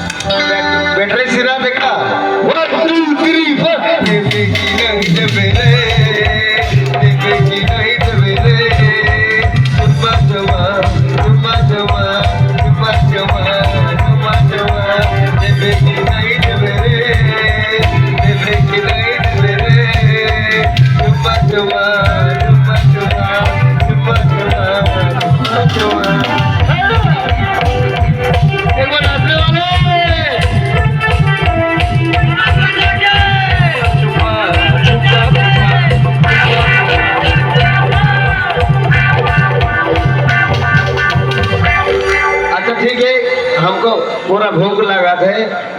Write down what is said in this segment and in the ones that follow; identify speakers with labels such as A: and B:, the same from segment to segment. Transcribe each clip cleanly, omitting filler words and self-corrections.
A: battery सिरा देखा 1 2 3 4 देवे की नहीं देवे तुम्मा जवा देवे की नहीं देवे तुम्मा जवा हमको पूरा भूख लगा थे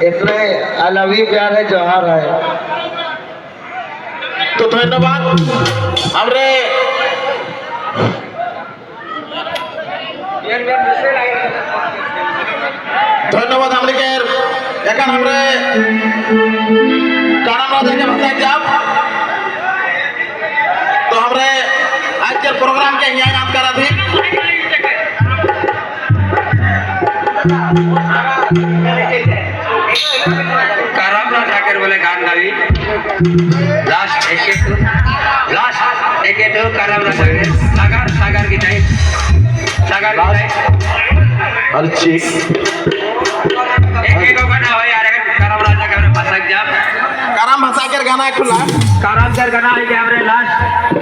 A: इतने अलवी प्यार है जोहार है
B: तो धन्यवाद हमरे धन्यवाद हमरे के एकान हमरे काना देने भाषा जाप तो हमरे आज के प्रोग्राम के यहाँ याद करा थी
C: कारामला जाकर बोले गान गावी लास्ट एक कारामला जाकर सागर की टाइम
B: अच्छी
C: एक गाना हो यार कारामला जाकर भाषा जाप
B: काराम भाषा के गाना एक लास्ट
C: काराम सर गाना है कि हमरे लास्ट